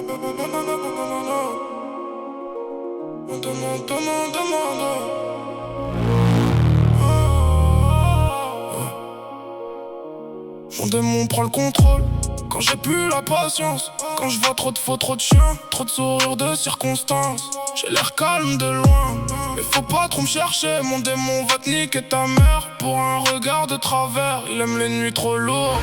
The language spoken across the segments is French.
Mon démon prend le contrôle quand j'ai plus la patience. Quand je vois trop de faux, trop de chiens, trop de sourires de circonstances. J'ai l'air calme de loin, mais faut pas trop me chercher. Mon démon va te niquer ta mère pour un regard de travers. Il aime les nuits trop lourdes,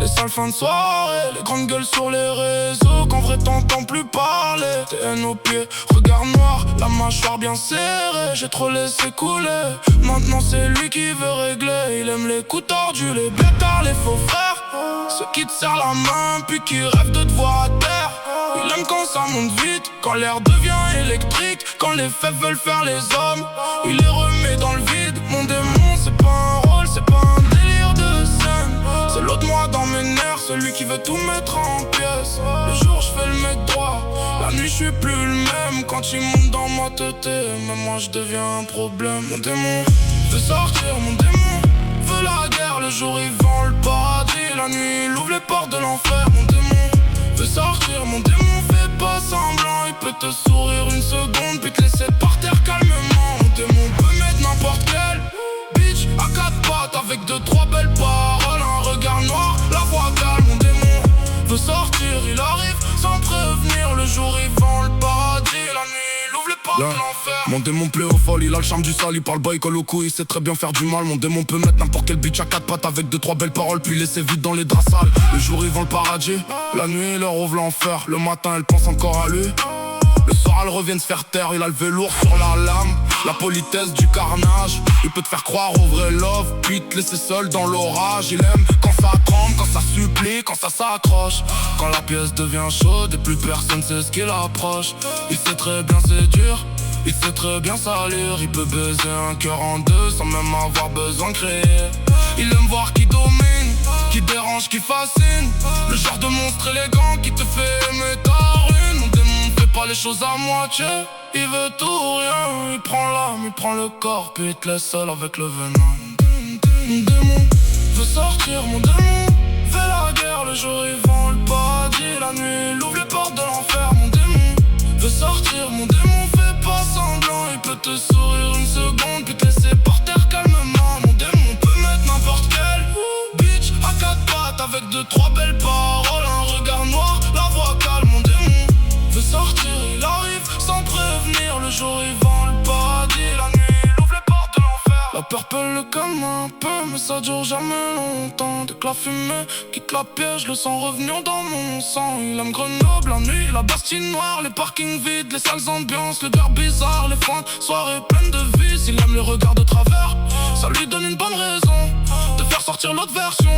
les sales fins de soirée, les grandes gueules sur les réseaux, qu'en vrai t'entends plus parler. TN aux pieds, regard noir, la mâchoire bien serrée. J'ai trop laissé couler, maintenant c'est lui qui veut régler. Il aime les coups tordus, les bêtards, les faux frères, ceux qui te serrent la main puis qui rêvent de te voir à terre. Il aime quand ça monte vite, quand l'air devient électrique, quand les faits veulent faire les hommes. Il les remet dans le vide. Mon démon c'est pas un rôle, c'est pas un délire de scène. C'est l'autre moi dans mes nerfs, celui qui veut tout mettre en pièces. Le jour je fais le mec droit, la nuit je suis plus le même. Quand il monte dans ma tête, même moi je deviens un problème. Mon démon veut sortir, mon démon veut la guerre. Le jour il vend le paradis, la nuit il ouvre les portes de l'enfer. Mon démon veut sortir, mon démon fait pas semblant. Il peut te sourire une seconde puis te laisser par terre calmement. Mon démon peut mettre n'importe quel bitch à quatre pattes avec deux trois belles paroles, un regard noir, la voix calme. Mon démon veut sortir, il arrive sans prévenir. Le jour il vend le paradis, la nuit il ouvre les portes de l'enfer. Mon démon plaît aux folles, il a le charme du sale, il parle bas, il colle au cou, il sait très bien faire du mal. Mon démon peut mettre n'importe quel bitch à quatre pattes avec deux trois belles paroles puis laisser vite dans les draps sales. Le jour il vend le paradis, la nuit il leur ouvre l'enfer. Le matin elle pense encore à lui, le soir elle revient de se faire taire. Il a le velours sur la lame, la politesse du carnage. Il peut te faire croire au vrai love puis te laisser seul dans l'orage. Il aime quand ça tremble, quand ça supplie, quand ça s'accroche, quand la pièce devient chaude et plus personne sait ce qu'il approche. Il sait très bien c'est dur, il sait très bien salir. Il peut baiser un cœur en deux sans même avoir besoin de créer. Il aime voir qui domine, qui dérange, qui fascine. Le genre de monstre élégant qui te fait aimer ta rune. Mon démon fait pas les choses à moitié, il veut tout rien. Il prend l'âme, il prend le corps puis il te laisse seul avec le venin. Mon démon veut sortir, mon démon fait la guerre. Le jour il vend le paradis, la nuit il ouvre les portes de l'enfer. Mon démon veut sortir, mon démon fait pas semblant. Il peut te sourire une seconde puis te laisser par terre calmement. Mon démon peut mettre n'importe quel bitch à quatre pattes avec deux trois belles paroles, un regard noir, la voix calme. Mon démon veut sortir, il arrive sans prévenir. Le jour il vend le paradis, la nuit il ouvre les portes de l'enfer. La peur peut le calmer un peu, mais ça dure jamais longtemps. Dès que la fumée quitte la piège, le sang revenir dans mon sang. Il aime Grenoble la nuit, la Bastille noire, les parkings vides, les sales ambiances, le beurre bizarre, les fins de soirée pleines de vices. Il aime les regards de travers, ça lui donne une bonne raison de faire sortir l'autre version,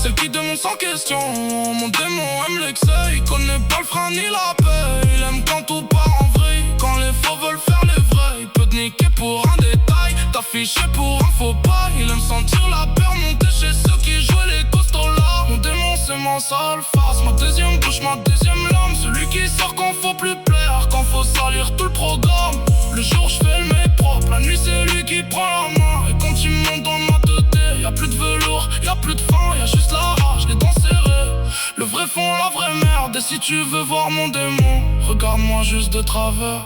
celle qui demande sans question. Mon démon aime l'excès, il connaît pas le frein ni la paix. Il aime quand tout part en vrille, quand les faux veulent faire les vrais. Il peut te niquer pour un détail, t'afficher pour un faux pas. Il aime sentir la peur monter chez ceux qui jouent les costauds là. Mon démon c'est ma sale face, ma deuxième bouche, ma deuxième lame. Celui qui sort quand faut plus plaire, quand faut salir tout le programme. Le jour je fais le mec propre, la nuit c'est lui qui prend la main. Et quand il monte dans ma tête, y'a plus de velours, y'a plus de faim, y'a juste la rage, les dents serrées. Le vrai fond, la vraie merde. Et si tu veux voir mon démon, regarde-moi juste de travers.